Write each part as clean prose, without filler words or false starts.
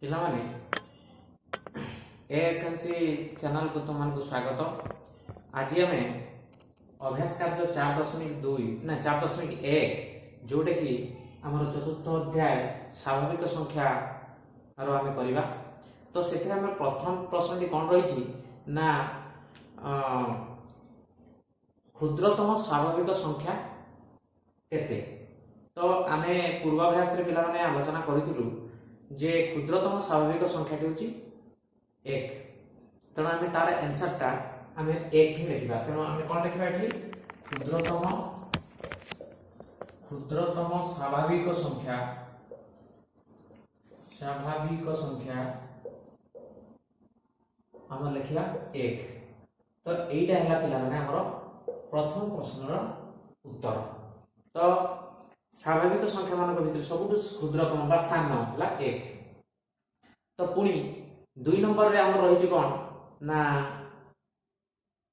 ପିଲାମାନେ एएसएमसी चैनल को तुमको स्वागत। आज आम अभ्यास कार्य 4.2 ना 4.1 जोटा कि आम चतुर्थ अध्याय स्वाभाविक संख्या आम करवा। तो से प्रथम प्रश्न कौन रही ना क्षुद्रतम स्वाभाविक संख्या केते। तो आम पूर्वाभ्यास पे आलोचना करूँ जे क्षुद्रतम स्वाभाविक संख्या हूँ 1। तेणु आम तार आंसरटा आम 1 ही लिखा। तेणु आम कौन लिखा ये क्षुद्रतम स्वाभाविक संख्या आम लिखा 1। तो यहीटा है पिला प्रथम प्रश्नर उत्तर। तो स्वाभाविक संख्या मान भर सब क्षुद्रतम बा सान है 1। तो पुणी 2 नंबर रे आम रही कौन ना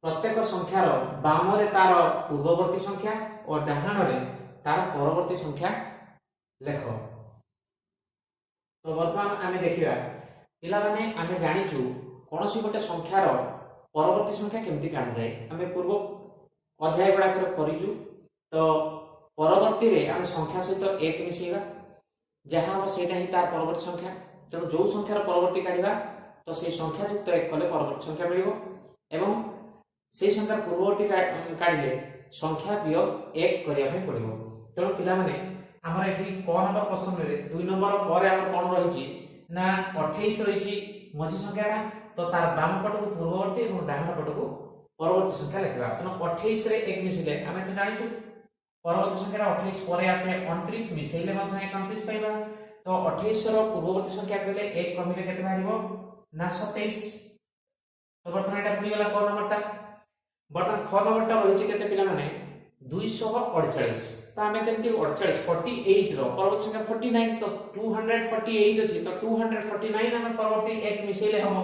प्रत्येक संख्यार बाम रे तार पूर्ववर्ती संख्या और डाहाण रे तार परवर्ती संख्या लेख। तो वर्तमान आम देखा पिला माने आम जानिचु कौन सी गोटे संख्यार परवर्ती संख्या केमती काढ़ जाए। आम पूर्व अध्याय गुड़ाक करूँ। तो परवर्ती रे आम संख्या सहित 1 मिसेगा जहाँ हम सेटा ही तार परवर्ती संख्या। तेणु जो संख्यार परवर्ती काढ़ा तो से संख्या युक्त 1 कले परवर्ती संख्या मिल एवं से संख्यार पूर्ववर्ती काढ़ले संख्या वियोग 1 करने पड़ो। तेणु पिला माने आमर ये क नंबर प्रश्न रे 2 नंबर पर कौन रही ना 28 रही मझी संख्याटा। तो तार बाम पट को पूर्ववर्ती और डाहाण पट को परवर्ती संख्या लिखा। तेणु 28 रे 1 मिसिले आम तो जानिछु परवर्ती संख्या 28 पर आसे 29 मिसेले 29 पाइबा। तो 28 रो पूर्ववर्ती संख्या कहले 1 कमिले केते बाहरिबो ना 27। तो बर्तमान एटा पुरी गला क नंबरटा। बर्तमान ख नंबरटा रहिछि केते पिला माने 248। तो हमें केमती 48 रो परवर्ती संख्या 49। तो 248 अछि। तो 249 हम परवर्ती 1 मिसेले हम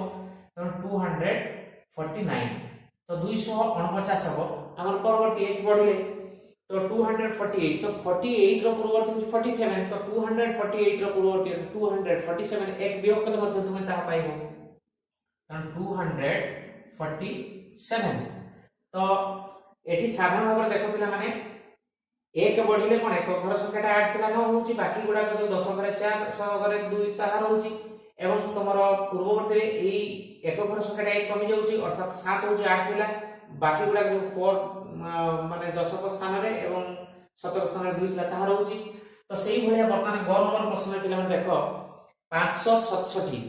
तो 249। तो 249 हो हमर परवर्ती 1 बढ़िले। तो 248 तो 48 रो पूर्ववर्ती 47। तो 248 रो पूर्ववर्ती 247 एक वियोग कले मध्य तुमे ता पाइबो। तो 247। तो एठी साधारण भाव देखो पिला माने 1 बढ़िले कोन एक घर संख्याटा 8 थिला न होउची बाकी गुडा को 10 घरे 4 100 घरे 2 4 होउची एवं तमरो पूर्ववर्ती रे एई एक घर संख्याटा 1 कमी जाउची अर्थात 7 होउची 8 थिला बाकी गुडा को 4 माने दशक स्थान रे एवं शतक स्थान रे 2 थिला ताहा रहउची। तो सेही भलिया वर्तमान ग नंबर प्रश्न पिला माने देखो 567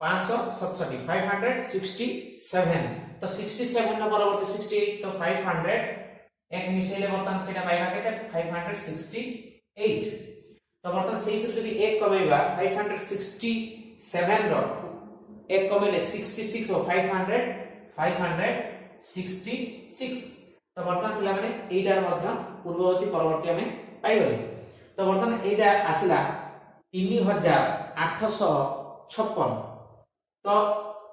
567 तो 67 नंबर परवर्ती 68। तो 500 एक मिसेले वर्तमान सेटा पाइबा केते 568। तो वर्तमान सेही जदी 1 कमेबा 567 रो 1 कमेले 66 हो 566। तो वर्तमान पिला माने एटार मध्य पूर्ववर्ती परवर्ती हमें पाई गले। तो वर्तमान एटा आसिला 3856। तो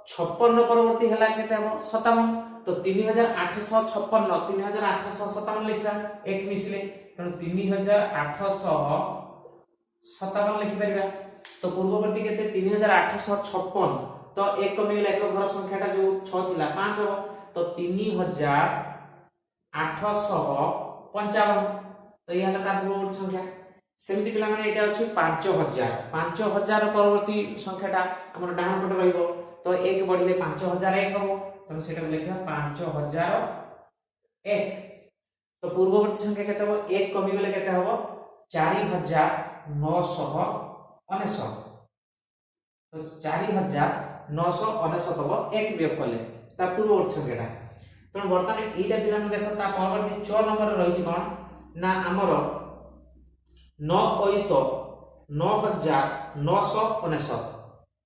56 परवर्ती हला केते हो 57। तो 3857 लिखला 1 मिसले। तो 3857 लिखि परिबा। तो पूर्ववर्ती केते 3856। तो 1 कमिले एक घर संख्याटा जो 6 थिला 5 हो। तो 3855। तो ये हला तार पूर्ववर्ती संख्या। सेमिति पिला माने एटा अछि 5000 परवर्ती संख्याटा हमर डाहाण पट रहिबो। तो 1 बढ़िले 5001 हो। तो सेटा लिखा 5001। तो पूर्ववर्ती संख्या केते हो 1 कमी गले केते हो 4999। तो 4999 हो 1 वियोग कले ता पूर्ववर्ती संख्याटा। तो वर्तमान एटा पिला ने देखो ता परवर्ती 6 नंबर रहिछि कोन ना हमर 9 ओइतो 9999।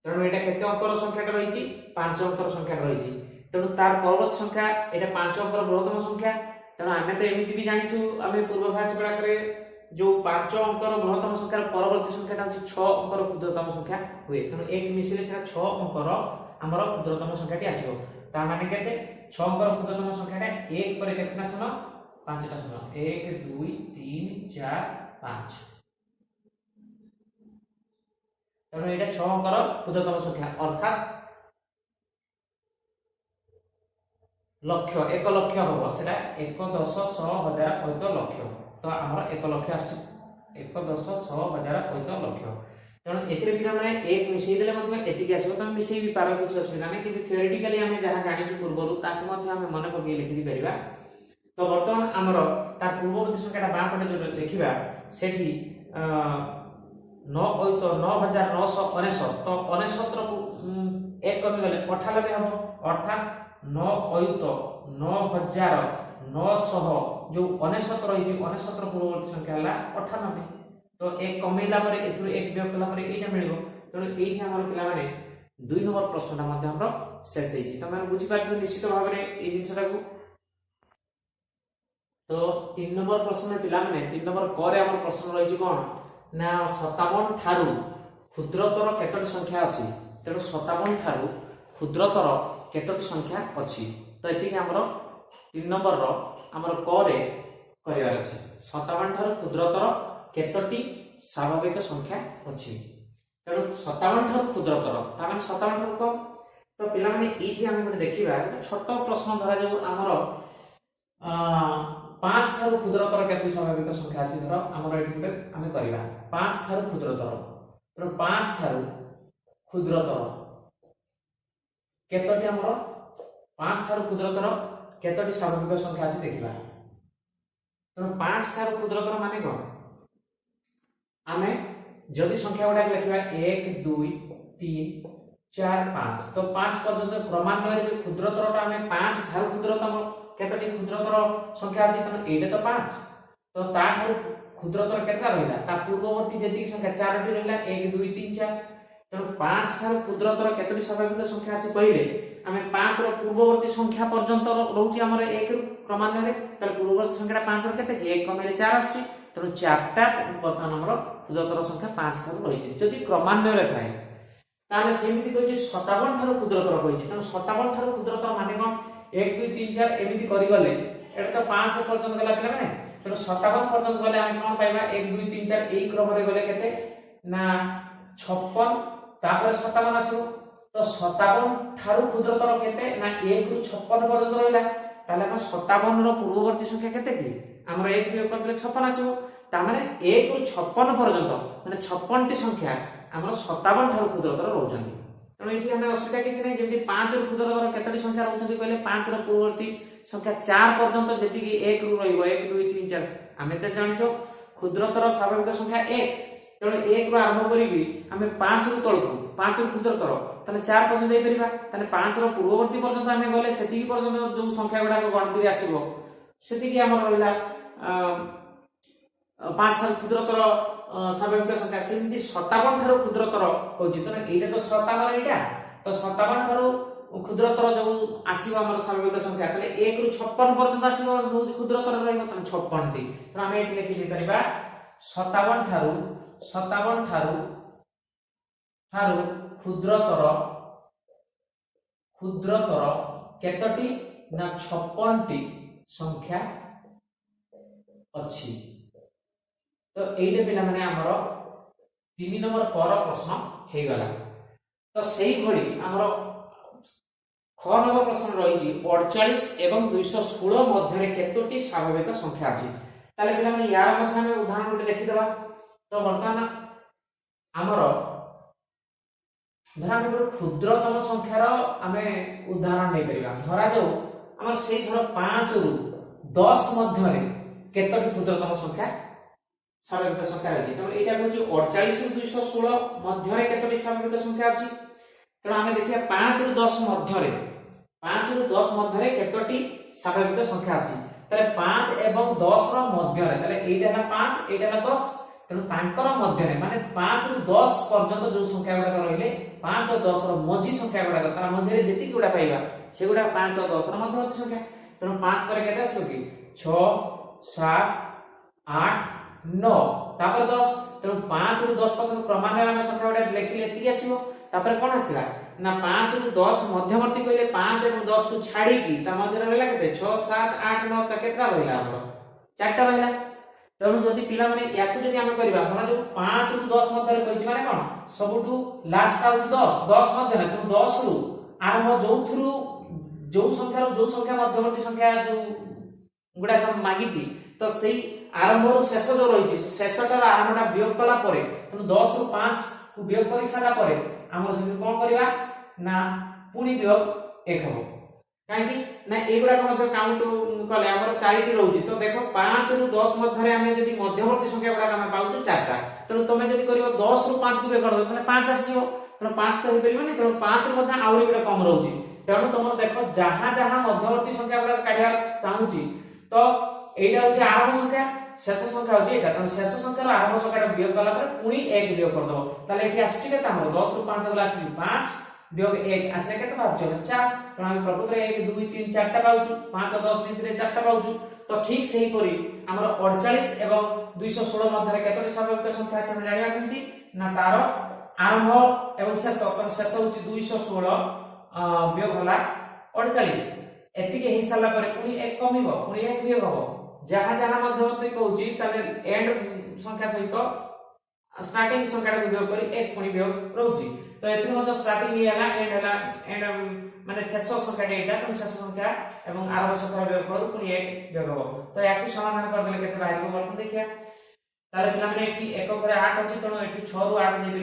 तेणु एटा केते अंकर संख्याटा रहिछि 5 अंकर संख्या रहिछि। तेणु तार परवर्ती संख्या एटा 5 अंकर बृहत्तम संख्या। तेणु आमे तो एमिति भी जानिछु आमे पूर्वाभ्यास बेला करे जो 5 अंकर बृहत्तम संख्यार परवर्ती संख्याटा होछि 6 अंकर क्षुद्रतम संख्या हुए। तेणु 1 मिसिले सेटा 6 अंकर हमर क्षुद्रतम संख्याटी आसीबो। ता माने केते 6 अंकर क्षुद्रतम संख्याटा 1 पर केतना शून्य 5टा शून्य 1 2 3 4 5। ତେଣୁ ଏଇଟା 6 ଅଙ୍କର ক্ষুদ্রতম ସଂଖ୍ୟା ଅର୍ଥାৎ ଲକ୍ଷ 1 ଲକ୍ଷ ହବ ସେଟା 1 10 100 1000 ଅୟୁତ ଲକ୍ଷ ତ ଆମର 1 ଲକ୍ଷ ଆସି 1 10 100 1000 ଅୟୁତ ଲକ୍ଷ ତେଣୁ ଏଥିରେ ପିଲାମାନେ 1 ମିଶେଇ ଦେଲେ ମଧ୍ୟ ଏତିକି ଆସିବ ତମେ ମିଶେଇ ବି ପାର କିଛି ଅସୁବିଧା ନାହିଁ କିନ୍ତୁ theoretically ଆମେ ଯାହା ଜାଣିଛୁ ପୂର୍ବରୁ ତାକୁ ମଧ୍ୟ ଆମେ ମନେ ପକେଇ ଲେଖି ପାରିବା ତ ବର୍ତ୍ତମାନ ଆମର ତା ପୂର୍ବବର୍ତ୍ତୀ ସଂଖ୍ୟାଟା ବାଁ ପଟେ ଯୋଉ ଲେଖିବା ସେଠି 9 ଅୟୁତ 9999 ତ 99 ରୁ 1 କମି ଗଲେ 98 ହବ ଅର୍ଥାৎ 9 ଅୟୁତ 9900 जो 99 रही 99 पूर्ववर्ती संख्या हला 98 तो एक कमेला परे एथु एक वियोग कला परे एटा मिलिबो तेणु एठी हमर पिला माने 2 नंबर प्रश्नटा मध्ये हमर शेष हेछि त माने बुझि पाथि निश्चित भाव रे ए जिंसटा को तो 3 नंबर प्रश्न पिला माने 3 नंबर करे हमर प्रश्न रहिछि कोन ना 57 थारु क्षुद्रतर केतोटी संख्या अछि तेणु 57 थारु क्षुद्रतर केतोटी संख्या अछि तो एठी हमर 3 नंबर रो हमर करे करिवार अछि 57 थारु क्षुद्रतर केतोटी स्वाभाविक संख्या अछि तेणु 57 थारु क्षुद्रतर ता माने 57 थारु कम तो पिला माने एठी हम गोटे देखिबा छोट प्रश्न धरा जो हमर 5 थारु क्षुद्रतर केतोटी स्वाभाविक संख्या अछि धर हमर एठी गोटे हम करिबा 5 थारु क्षुद्रतर तेणु 5 थारु क्षुद्रतर केतोटी हमर 5 थारु क्षुद्रतर केतोटी स्वाभाविक संख्या अछि देखिबा तो 5 थारु क्षुद्रतर माने कोन आमे जदि संख्या गुडा लिखिबा 1 2 3 4 5 तो 5 पर्यंत क्रमान्वय रे क्षुद्रतरटा आमे 5 थारु क्षुद्रतम केतोटी क्षुद्रतर संख्या अछि त एटा तो 5 तो ता थारु क्षुद्रतर केतरा रहिला ता पूर्ववर्ती जति संख्या 4 टी रहिला 1 2 3 4 तेणु 5 थारु क्षुद्रतर केतोटी स्वाभाविक संख्या अछि पहिले आमे 5 रो पूर्ववर्ती संख्या पर्यंत रहउची हमर 1 क्रमान्वय रे त पूर्ववर्ती संख्याटा 5 रो केते 1 कमेले 4 आछि तेणु 4टा वर्तमान हमर क्षुद्रतर संख्या 5 थारु रहिछि जदि क्रमान्वय रे थाए ताले सेमिति कहछि 57 थारु क्षुद्रतर कहछि तेणु 57 थारु क्षुद्रतर माने कोन 1 2 3 4 एमिति करि गले एटा तो 5 पर्यंत गला पिला माने तेणु 57 पर्यंत गले आमे कोन पाइबा 1 2 3 4 एई क्रम रे गले केते ना 56 तापर 57 आसीबो तो 57 थारु क्षुद्रतर केते ना 1 रु 56 पर्यंत रहिला ताले हम 57 रो पूर्ववर्ती संख्या केते कि हमर 1 वियोग करले 56 आसीबो ता माने 1 रु 56 पर्यंत माने 56 टी संख्या हमर 57 थारु क्षुद्रतर रहउचंती तेणु एठी हमें असुविधा किछि नै जेंति 5 रु क्षुद्रतर केतोटी संख्या रहउचंती कहले 5 रो पूर्ववर्ती संख्या 4 पर्यंत जेति कि 1 रु रहिबो 1 2 3 4 हमें त जानिछो क्षुद्रतर स्वाभाविक संख्या 1 तेणु 1 रु आरंभ करिबी हमें 5 रु तळकु 5 रु क्षुद्रतर ताने 4 पर्यंत जाई परिबा ताने 5 रो पूर्ववर्ती पर्यंत हमें गले सेति पर्यंत जो संख्या गुडा गणति रे आसीबो सेति कि हमर रहिला 5 थारु क्षुद्रतर स्वाभाविक संख्या सेति 57 थारु क्षुद्रतर होछि त एटा तो 57 एटा तो 57 थारु क्षुद्रतर जो आसीबो हमर स्वाभाविक संख्या तले 1 रु 56 पर्यंत आसीबो बहुत क्षुद्रतर रहइबो त 56 टी त हम एठी लिखि दे परिबा 57 थारु क्षुद्रतर केतोटी ना 56 टी संख्या अछि तो एइले पिला माने हमर 3 नंबर कर प्रश्न हे गला तो सेही घड़ी हमर ख नंबर प्रश्न रही 48 एवं 216 मध्य रे केतोटी स्वाभाविक संख्या अछि ताले पिला माने यार मध्य हम उदाहरण गोटे देखि देबा तो वर्तमान हमर धरा हम क्षुद्रतम संख्यार आमे उदाहरण नै परिबा धरा जो हमर सेही धर 5 रु 10 मध्य रे केतोटी क्षुद्रतम संख्या स्वाभाविक संख्या अछि तो एटा कहछु 48 रु 216 मध्य रे केतोटी स्वाभाविक संख्या अछि तो आमे देखिया 5 रु 10 मध्य रे 5 रु 10 मध्य रे केतोटी स्वाभाविक संख्या अछि तले 5 एवं 10 रो मध्य रे तले एटा ना 5 एटा ना 10 तेणु तांकर मध्य रे माने 5 रु 10 पर्यंत जो संख्या गुडा रहिले 5 और 10 रो मझी संख्या गुडा तार मध्य रे जेति गुडा पाइबा से गुडा 5 और 10 रो मध्यवर्ती संख्या तेणु 5 पर केते आसो कि 6 7 8 9 तापर 10 तेणु 5 रु 10 पर्यंत क्रमान्वय हम संख्या गुडा लेखिले एति आसीबो तापर कोन आसीला ना 5 रु 10 मध्यवर्ती कहले 5 और 10 को छाडी की ता मध्य रे रहला केते 6 7 8 9 ता केतरा रहला हमर चारटा रहला तेणु जदि पिला माने याकु जदि हम करबा हमरा जो 5 रु 10 मध्ये कहिछि माने कोन सबुटु लास्ट आउट 10 10 मध्ये ना तो 10 रु आरंभ जोथुरु जो संख्या मध्यवर्ती संख्या जो गुडा हम मागिछि तो सेही आरंभ रु शेष जो रहिछि शेषटार आरंभटा वियोग कला परे तो 10 रु 5 को वियोग करि सारा परे हमर से कोन करबा ना पुनी वियोग 1 हो काहे ना एगुडा को मतलब काउंट कले हमर 4 टी रहउछि तो देखो 5 रु 10 मध्ये हमें यदि मध्यवर्ती संख्या गुडा हम पाउछु 4टा तो तमे यदि करिवो 10 रु 5 को वियोग कर तने 5 आसीयो तो 5 तो होइबेली माने तो 5 रु मध्ये आउरी गुडा कम रहउछि तेणु तुम देखो जहां जहां मध्यवर्ती संख्या गुडा काढिया चाहूछि तो एटा होछि आरंभ संख्या शेष संख्या होछि एटा तो शेष संख्यार आरंभ संख्याटा वियोग कला पर पुनी 1 वियोग कर दबो ताले एठी आछि केता हमर 10 रु 5 गला आछि 5 वियोग 1 आसे केते पाउछु 4 तो हम प्रकृत रे 1 2 3 4 टा पाउछु 5 और 10 भितरे 4 टा पाउछु तो ठीक सेही परी हमर 48 एवं 216 मध्ये केतोटी स्वाभाविक संख्या छै हम जानिया केमति ना तार आरंभ एवं शेष तो शेष होछि 216 वियोग होला 48 एतिके हि साला परे पुनी 1 कमिबो पुनी 1 वियोग हबो जहां जहां मध्यवर्ती कहउची ताले एंड संख्या सहित स्टार्टिंग संख्या को वियोग करी 1 पुनी वियोग रहउची तो एथि मत स्टार्टिंग ही हला एंड माने शेष संख्या एटा तो शेष संख्या एवं आरंभ संख्या वियोग करू पुनी 1 वियोग हबो तो याकु समाधान कर देले केते बाहिर को बर्तन देखिया ताले पिला माने एठी 1 करे 8 अछि तनो एठी 6 रु 8 देबे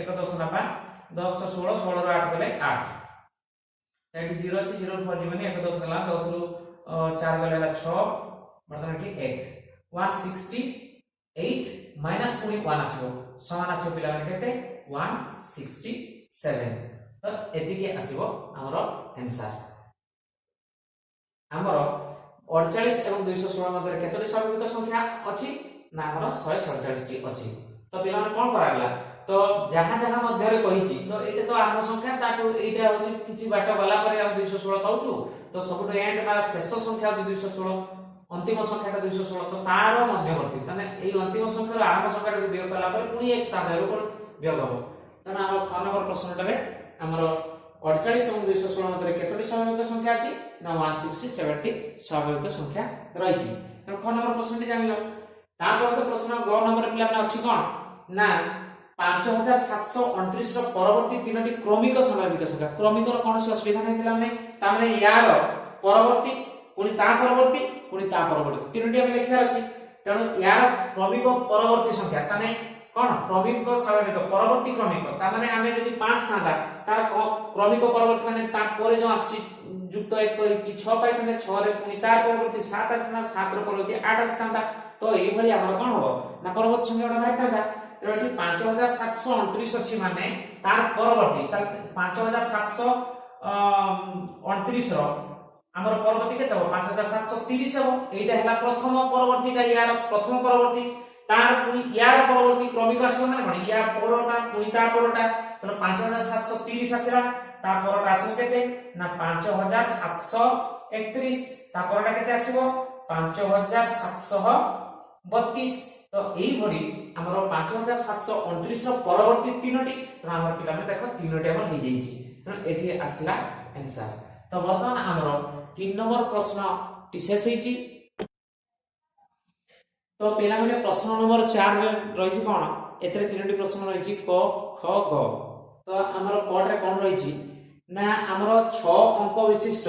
1 10 ना पा 10 to 16 16 रु 8 गले 8 एठी 0 अछि 0 रु 4 माने 1 10 गला 10 रु 4 गले 6 बर्तन एठी 1 168 माइनस पुनी 1 आसीबो समान आसीबो पिला माने केते 167 तो एतिके आसीबो हमरो आंसर हमरो 48 एवं 216 मध्ये केतोटी स्वाभाविक संख्या अछि ना हमरो 147 टी अछि तो पिला माने कोन करागला तो जहां जहां मध्य रे कहिछि तो एते तो आरंभ संख्या ताको एटा होछि किछि बाट गला परे हम 216 पाउछु तो सबटो एंड बा शेष संख्या होछि 216 अंतिम संख्याटा 216 तो तार मध्यवर्ती तने एई अंतिम संख्यार आरंभ संख्याटा वियोग कला परे पुनी एक तादेर ऊपर वियोग हो तने हम ख नंबर प्रश्नटा रे हमरो 48 एवं 216 मध्ये केतोटी स्वाभाविक संख्या अछि ना 167 टी स्वाभाविक संख्या रहिछि तो ख नंबर प्रश्नटी जानिलो तापर तो प्रश्न ग नंबर पिला माने अछि कोन ना 5729 रो परवर्ती तीनोटी क्रमिक स्वाभाविक संख्या क्रमिक रो कोनोसी असुविधा नै पिला माने ता माने यार परवर्ती पुनी ता परवर्ती तीनोटी हम लिखिया अछि तेणु यार क्रमिक परवर्ती संख्या ताने कोन क्रमिक स्वाभाविक परवर्ती क्रमिक ता माने हमें यदि 5 थांदा तार क्रमिक परवर्ती माने ता परे जो आछि युक्त 1 कि 6 पाइ थाने 6 रे पुनी तार परवर्ती 7 आछना 7 रो परवर्ती 8 आछतांदा तो एई भली हमर कोन होबो ना परवर्ती संख्याटा बाइ थांदा तो एठी 5729 अछि माने तार परवर्ती 5729 रो हमर परवर्ती केते हो 5730 हो एटा हला प्रथम परवर्तीटा यार प्रथम परवर्ती तार पुनी यार परवर्ती क्रमिक आसो माने कोन या परटा पुनी ता परटा तो 5730 आसीला ता परटा आसो केते ना 5731 ता परटा केते आसीबो 5732 तो एई भडी हमर 5729 रो परवर्ती तीनोटी तो हमर पिला में देखो तीनोटी हमर हे जाईची तो एठी आसीला आंसर तो वर्तमान हमर 3 नंबर प्रश्न टी शेष हेची तो पिला माने प्रश्न नंबर 4 रे रहिची कोन एतरे तीनोटी प्रश्न रहिची क ख ग तो हमर कोड रे कोन रहिची ना हमर 6 अंक विशिष्ट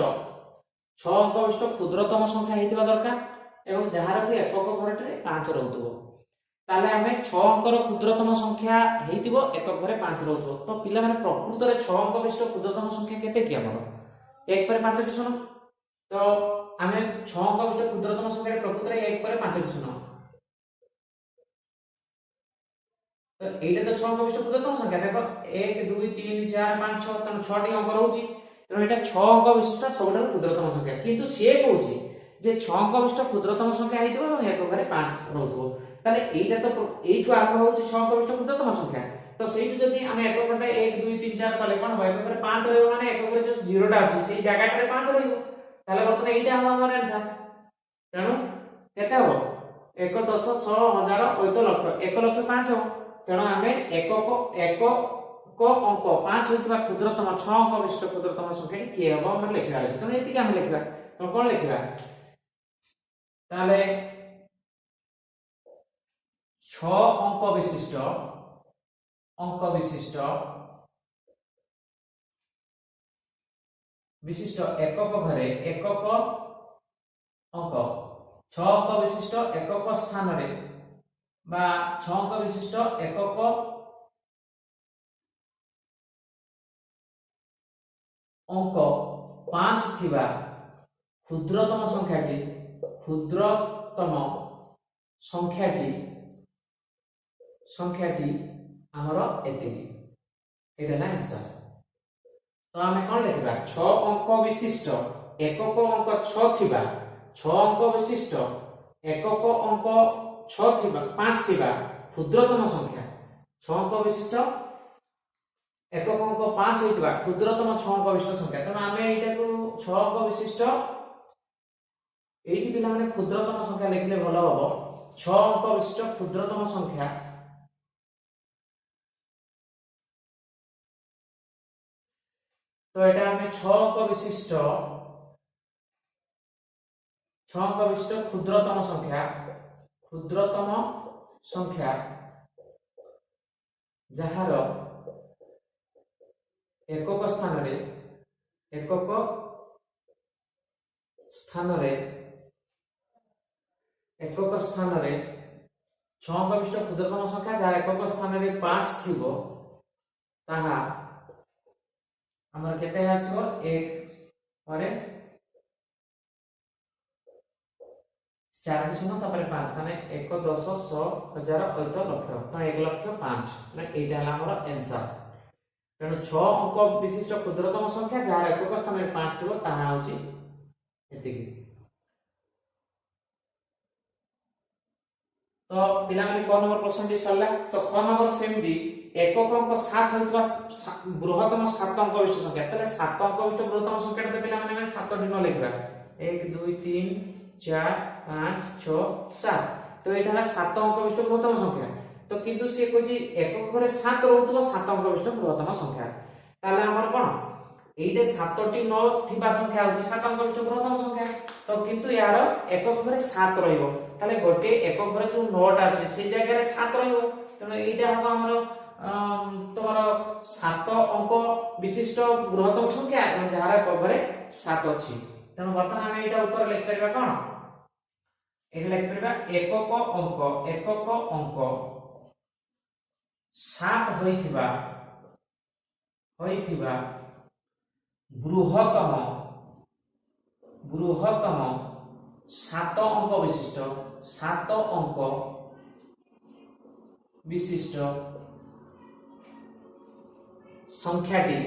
क्षुद्रतम संख्या हेतिबा दरकार एवं जहार कि एकक घरटे 5 रहउतबो ताले हमें 6 अंकर क्षुद्रतम संख्या हेतिबो एकक घरे 5 रहउतबो तो पिला माने प्रकृत रे 6 अंक विशिष्ट क्षुद्रतम संख्या केते कि हमर 1 पर 5 सुनो तो हमें 6 अंक विशिष्ट क्षुद्रतम संख्या प्रकृत रे 1 पर 5 सुनो तो एटा तो 6 अंक विशिष्ट क्षुद्रतम संख्या देखो 1 2 3 4 5 6 तो 6 टी अंक रहउची तो एटा 6 अंक विशिष्ट सबटा क्षुद्रतम संख्या किंतु से कहउची जे 6 अंक विशिष्ट क्षुद्रतम संख्या हेतिबो এবং एकक घरे 5 रहउतबो ताले एटा तो एठु आरंभ होउची 6 अंक विशिष्ट क्षुद्रतम संख्या तो सेठु जदी हम एकक घरे 1 2 3 4 पाले कोन होय एकक घरे 5 रहइबो माने एकक घरे जो 0 टा अछि सेही जागा रे 5 रहइबो ताले वर्तमान एटा हमर आंसर तेनु केते हो 1 10 100 1000 8 लक्ष 1 लक्ष 5 हो तेनु हमें एकक को अंक 5 होइतबा क्षुद्रतम 6 अंक विशिष्ट क्षुद्रतम संख्या कि हेबो हम लिखला अछि तेनु एतिके हम लिखबा तो कोन लिखबा ताले 6 अंक विशिष्ट एकक घरे एकक अंक 6 अंक विशिष्ट एकक स्थान रे बा 6 अंक विशिष्ट एकक अंक 5 थिबा क्षुद्रतम संख्याटी हमर एतिकी एटा ना आंसर। तो आमे कोन लिखबा 6 अंक विशिष्ट एकक अंक 6 थिबा 6 अंक विशिष्ट एकक अंक 6 थिबा 5 थिबा क्षुद्रतम संख्या 6 अंक विशिष्ट एकक अंक 5 होइतबा क्षुद्रतम 6 अंक विशिष्ट संख्या। त आमे एटा को 6 अंक विशिष्ट एठी पिला माने क्षुद्रतम संख्या लिखले भलो हबो 6 अंक विशिष्ट क्षुद्रतम संख्या तो एटा हमें 6 अंक विशिष्ट क्षुद्रतम संख्या जहार एकक स्थान रे 6 अंक विशिष्ट क्षुद्रतम संख्या जहार एकक स्थान रे 5 थिबो ताहा हमर केते आसबो 1 परे 4 शून्य तापर 5 माने 1 10 100 1000 8 लक्ष तो 1 लक्ष 5 माने एटा हला हमर आंसर। तेणु 6 अंक विशिष्ट क्षुद्रतम संख्या जहार एकक स्थान रे 5 थिबो ताहा होची एतिकी। तो पिला माने क नंबर प्रश्न दी सरला तो ख नंबर सेमदी एकक अंक 7 होइतबा बृहत्तम 7 अंक विशिष्ट संख्या तले 7 अंक विशिष्ट बृहत्तम संख्या त पिला माने 7 दिन लिखबा 1 2 3 4 5 6 7 तो एटा 7 अंक विशिष्ट बृहत्तम संख्या तो किंतु से कोजी एकक घरे 7 रहउतबो 7 अंक विशिष्ट बृहत्तम संख्या ताले हमर कोन एइटे 7 टी न थिबा संख्या होची 7 अंक विशिष्ट बृहत्तम संख्या तो किंतु यार एकक घरे 7 रहइबो ताले गोटे एकक घरे जो 9 टा अछि से जगह रे 7 रहइबो तने एइटा हम हमर तुम्हारा 7 अंक विशिष्ट बृहत्तम संख्या जहार कवरे 7 अछि। तेणु वर्तमान हम एटा उत्तर लिख परबा कोन एटा लिख परबा एकक अंक 7 होइथिबा बृहत्तम 7 अंक विशिष्ट संख्याटी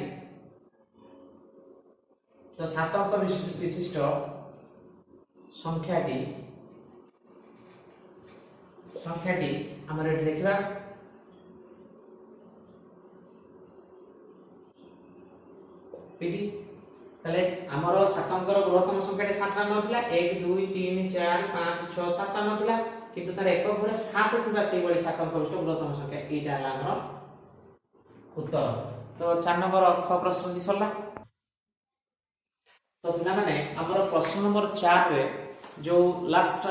तो 7 अंक विशिष्ट संख्याटी हमर एठी देखिबा पीडी तले हमर 7 अंकर बृहत्तम संख्याटी 7 नथिला 1 2 3 4 5 6 7 नथिला किंतु तार एकक घरे 7 थिबा सेही बळी 7 अंक विशिष्ट बृहत्तम संख्या एटा हला हमर उत्तर। तो 4 नंबर ख प्रश्न दी सरला तो पिला माने हमर प्रश्न नंबर 4 रे जो लास्ट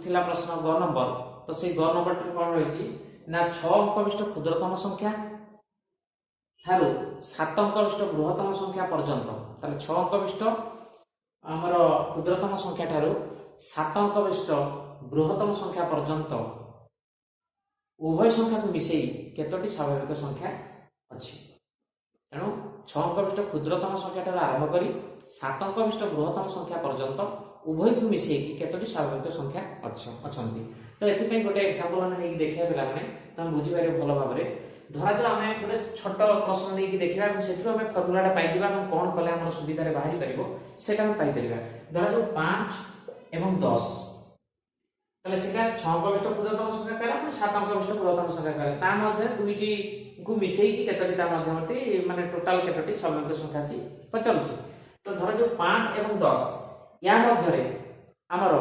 थिला प्रश्न ग नंबर तो से ग नंबर कोन रहिछि ना 6 अंक विशिष्ट क्षुद्रतम संख्या थारु 7 अंक विशिष्ट बृहत्तम संख्या पर्यंत ताले 6 अंक विशिष्ट हमर क्षुद्रतम संख्या थारु 7 अंक विशिष्ट बृहत्तम संख्या पर्यंत उभय संख्या को मिसई केतोटी स्वाभाविक संख्या अछि। तेणु 6 अंक विशिष्ट क्षुद्रतम संख्या ठार आरंभ करी 7 अंक विशिष्ट बृहत्तम संख्या पर्यंत उभय को मिसई केतोटी स्वाभाविक संख्या अछंती। तो एथि पे गोटे एग्जांपल माने देखिया पिला माने तम बुझी पारे भलो भाबरे धरा जो आमे गोटे छोट प्रश्न नै कि देखिबा सेथि हमें फार्मूलाटा पाइ दिबा हम कोन कले हमर सुविधा रे बाहरी परिबो सेटा हम पाइ परिबा। धरा जो 5 एवं 10 तले सेटा 6 अंक विशिष्ट बृहत्तम संख्या करा 7 अंक विशिष्ट बृहत्तम संख्या करा ता मध्ये दुईटी को मिसई कि केतोटी ता मध्यवर्ती माने टोटल केतोटी स्वाभाविक संख्या अछि पचलुछि। तो धरा जो 5 एवं 10 या मध्य रे हमर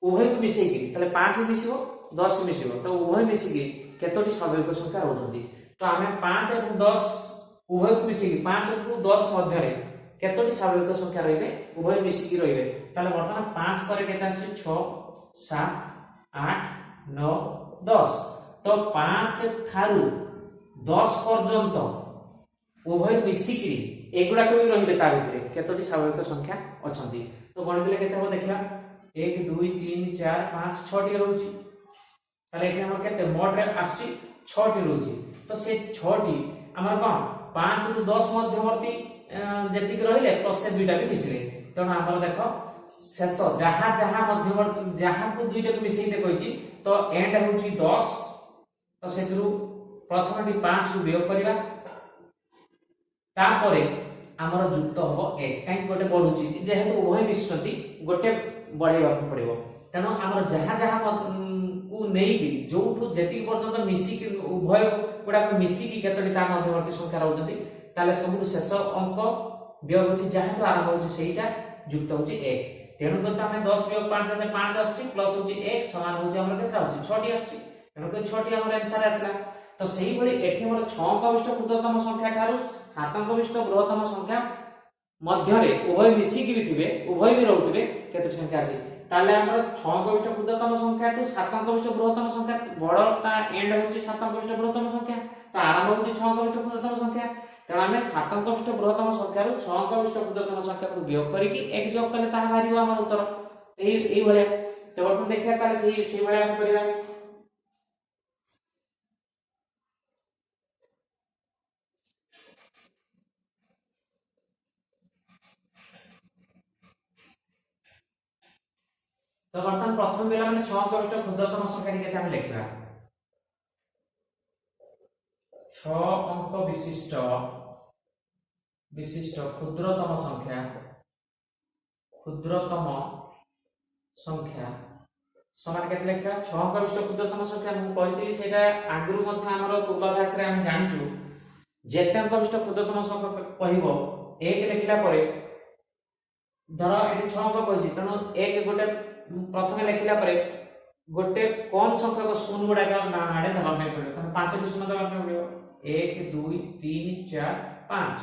उभय को मिसई कि तले 5 मिसिबो 10 मिसिबो तो उभय मिसई कि केतोटी स्वाभाविक संख्या रहउछंती। तो हमें 5 एवं 10 उभय को मिसई कि 5 और 10 मध्य रे केतोटी स्वाभाविक संख्या रहिबे उभय मिसई कि रहिबे ताले वर्तमान 5 पर केता अछि 6 7 8 9 10 तो 5 ठारू 10 पर्यंत उभय मिसिकी एगुड़ा को भी रहिबे ता भितरे केतोटी स्वाभाविक संख्या अछंती तो गणित ले केते हो देखिया 1 2 3 4 5 6 टी रहउची ताले एठी हमर केते मोड रे आसी 6 टी रहउची तो से 6 टी हमर कोन 5 रु 10 मध्यवर्ती जेतिक रहिले प्लस से दुईटा भी मिसिले तण हमर देखो शेष जहा जहा मध्यवर्ती जहा को दुईटा को मिसेइते कहिची तो एंड होउची 10 तो सेतरु प्रथमटी 5 रु वियोग करिवा तापरे हमर युक्त हो 1 काई गोटे बढ़ुची जेहेतु उभय मिश्रति गोटे बढ़ेबा पड़िबो तनो हमर जहा जहा को नेई जोठु जेति पर्यंत मिसी कि उभय गुडा को मिसी कि केतटी ता मध्यवर्ती संख्या रहउतति ताले सबु शेष अंक वियोग होची जहा तो आरंभ होची सेईटा युक्त होची 1 तेणु करता हमें 10 वियोग 5 जाते 5 आछी प्लस होची 1 समान होची हमर केता होची 6 टी आछी तेणु कर 6 टी हमर आंसर आसला तो सही भली एठी हमर 6 अंक विशिष्ट क्षुद्रतम संख्या ठारू 7 अंक विशिष्ट बृहत्तम संख्या मध्य रे उभय मिसी कि भी थिबे उभय भी रहउतबे केते संख्या अछि ताले हमर 6 अंक विशिष्ट क्षुद्रतम संख्या टू 7 अंक विशिष्ट बृहत्तम संख्या बड़टा एंड होची 7 अंक विशिष्ट बृहत्तम संख्या तो आरंभ होची 6 अंक विशिष्ट क्षुद्रतम संख्या तेणु आम 7 अंक विशिष्ट बृहत्तम संख्या 6 अंक विशिष्ट क्षुद्रतम संख्या को वियोग करके एक जोग कले ताहा बारिबो हमर उत्तर एई भलिया तो वर्तमान देखिया ताले सेही भलिया हम करिया तो वर्तमान प्रथम बेला माने 6 अंक विशिष्ट क्षुद्रतम संख्या केते हम लिखिबा 6 अंक विशिष्ट क्षुद्रतम संख्या समान केते लिखिबा 6 अंक विशिष्ट क्षुद्रतम संख्या मु कहितली सेटा आगुरु मध्ये हमर पूर्वाभ्यास रे हम जानिचु जेते अंक विशिष्ट क्षुद्रतम संख्या कहिबो 1 लिखिला परे धर एटी 6 अंक कहिछि तनो 1 गोटे प्रथमे लिखिला परे गोटे कोन संख्या को शून्य गुडा का आडे दबा में पड़े तनो 5 टी शून्य दबा में पड़ियो 1 2 3 4 5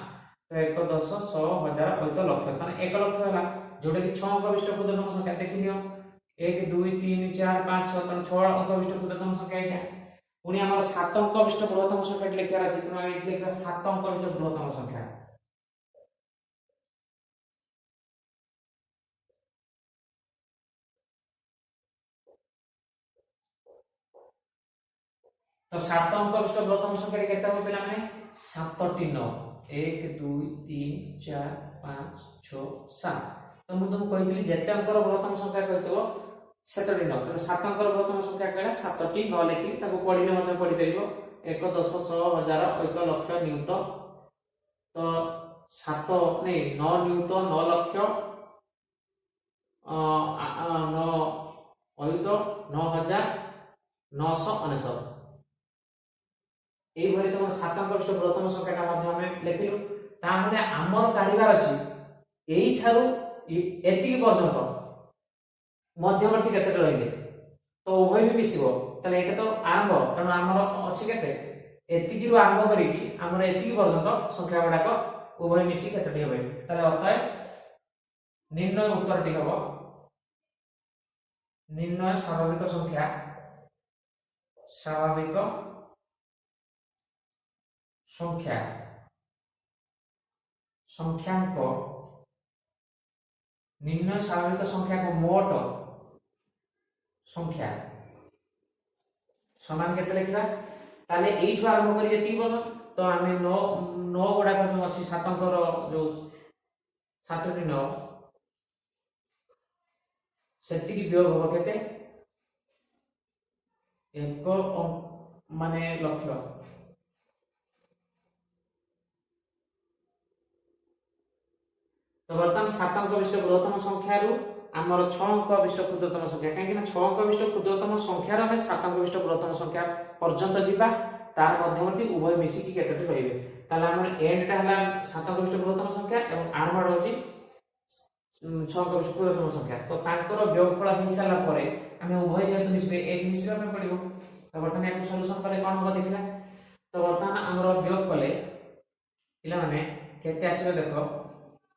तो 1 10 100 1000 तो लक्ष तने 1 लक्ष होला जोडे कि 6 अंक विशिष्ट क्षुद्रतम संख्या देखिनियो 1 2 3 4 5 6 तने 6 अंक विशिष्ट क्षुद्रतम संख्या एटा पुनी हमर 7 अंक विशिष्ट बृहत्तम संख्या लिखिया अछि तनो एठी लिखा 7 अंक विशिष्ट बृहत्तम संख्या तो 7 अंक विशिष्ट बृहत्तम संख्या केते हो पिला माने 7 टी 9 1 2 3 4 5 6 7 तो मु तुम कहितली जेते अंकर बृहत्तम संख्या कहतो 7 टी 9 तो 7 अंकर बृहत्तम संख्या कहला 7 टी 9 लेखि ताको पढिले मते पढि परिबो 1 10 100 1000 तो लक्ष नियुत तो 7 नहीं 9 नियुत 9 लक्ष 9 अयुत 9999 এই ভলি তোমার 7 अंक विशिष्ट बृहत्तम संख्याटा मध्ये हमें लेखिलु ताहले हमर काढिबार अछि एई थारु एतिकी पर्यंत मध्यवर्ती केते रहिले तो उभय भी मिसिबो तले एटा तो आरंभ तनो हमर अछि केते एतिकी रु आरंभ करिकि हमर एतिकी पर्यंत संख्या गुडा को उभय मिसि केते हेबे तले अतः निर्णय उत्तरटी हबो निर्णय स्वाभाविक संख्या संख्यांक निर्णय स्वाभाविक संख्या को मोट संख्या समान केते लिखिबा ताले एइठु आरंभ करी एति बोल तो हमें 9 गुडा को जो अछि 7 अंकर जो 7 टी 9 सेति की वियोग हो केते एक माने लक्ष्य तो वर्तमान 7 अंक विशिष्ट बृहत्तम संख्या रु हमर 6 अंक विशिष्ट क्षुद्रतम संख्या काहे कि 6 अंक विशिष्ट क्षुद्रतम संख्या रे 7 अंक विशिष्ट बृहत्तम संख्या पर्यंत जिबा तार मध्यवर्ती उभय मिसी की केतेटी रहिबे ताले हमर एंड टा हला 7 अंक विशिष्ट बृहत्तम संख्या एवं आरंभ होची 6 अंक विशिष्ट बृहत्तम संख्या तो तांकर वियोगफल हि साला परे हमें उभय जेतु मिसबे एक मिसबा पे पड़िबो तो वर्तमान याको सॉल्यूशन कले कोन हो देखिला तो वर्तमान हमर वियोग कले पिला माने केते आसीबे देखो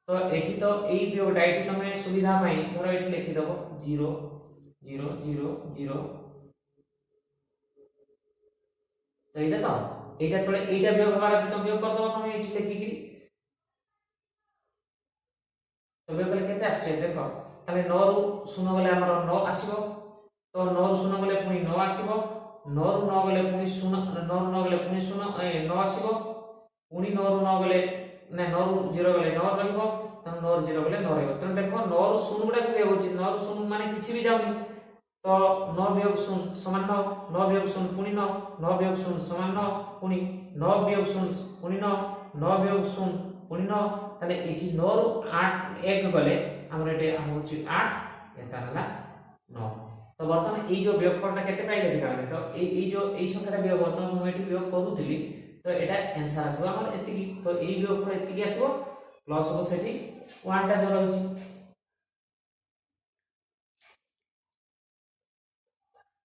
तो एठी तो एई वियोगटा एठी तमे सुविधा पई धरो एठी लिखि दबो 0 0 0 0 तो एटा तले एटा वियोग हबार अछि तो वियोग कर दो तुम एठी लिखि कि तो वियोग कले केते आछे देखो ताले 9 रु 0 गले हमर 9 आसीबो तो 9 रु 0 गले पुनी 9 आसीबो 9 रु 9 गले पुनी 0 9 रु 9 गले पुनी 0 9 आसीबो पुनी 9 रु 9 गले ना 9 रु 0 गले 9 रहइबो तो 9 रु 0 गले 9 रहइबो तो देखो 9 रु 0 गुडा के होची 9 रु 0 माने किछि भी जाउनी तो 9 वियोग 0 समान 9 9 वियोग 0 पुनी 9 9 वियोग 0 समान 9 पुनी 9 वियोग 0 पुनी 9 9 वियोग 0 पुनी 9 ताले एठी 9 रु 8 1 गले हमर एटे होची 8 एता हला 9 तो वर्तमान ए जो वियोगफलटा केते पाइले बिकाने तो ए जो ए संख्याटा वियोग वर्तमान मु एठी वियोग करूथिली तो एटा आंसर आसबो हमर एतिकी तो ए वियोगफल एतिकी आसबो प्लस हो सेठी 1 टा जो रहउची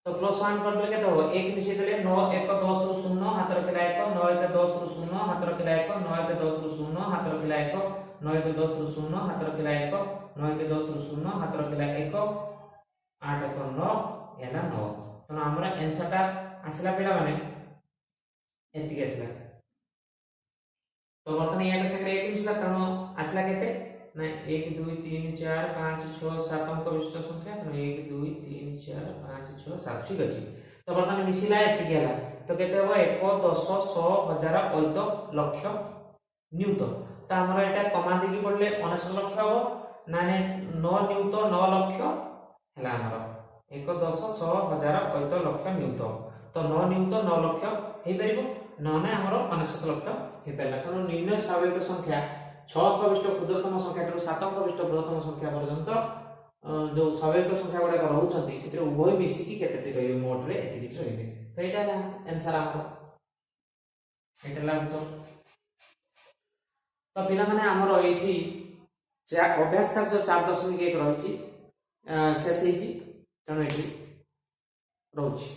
तो प्लस 1 कर देले केते हो 1 मिसे देले 9 1 10 रु 0 हाथ रखिला 1 9 1 10 रु 0 हाथ रखिला 1 9 1 10 रु 0 हाथ रखिला 1 9 1 10 रु 0 हाथ रखिला 1 9 1 10 रु 0 हाथ रखिला 1 8 1 9 एला 9 तो हमरा आंसरटा आसला पिला माने एतिकी आसला तो वर्तमान या संख्या 1 मिसला तनो आसला केते ना 1 2 3 4 5 6 7 अंक विशिष्ट संख्या तो 1 2 3 4 5 6 7 ठीक अछि तो वर्तमान मिसिला एतिकी हला तो केते हो 1 10 100 1000 8 लक्ष न्यूटन तो हमरा एटा कमा देकी पड़ले 19 लक्ष हो नाने 9 न्यूटन 9 लक्ष हला हमरा 1 10 6 1000 8 लक्ष न्यूटन तो 9 न्यूटन 9 लक्ष हे परिबो नने हमरा 19 लक्ष हे परला तो निर्णय स्वाभाविक संख्या 6 अंक विशिष्ट क्षुद्रतम संख्या ठाରୁ 7 अंक विशिष्ट बृहत्तम संख्या पर्यंत जो स्वाभाविक संख्या गुडा रहउछंती सितरे उभय मिसी की केतेटी रहिबे मोड रे एतिकी रहिबे तो एटा आंसर हमर एटा लागतो तो पिला माने हमर एठी अभ्यास कार्य 4.1 रहिछि शेष हेछि तनो एठी रहउछि।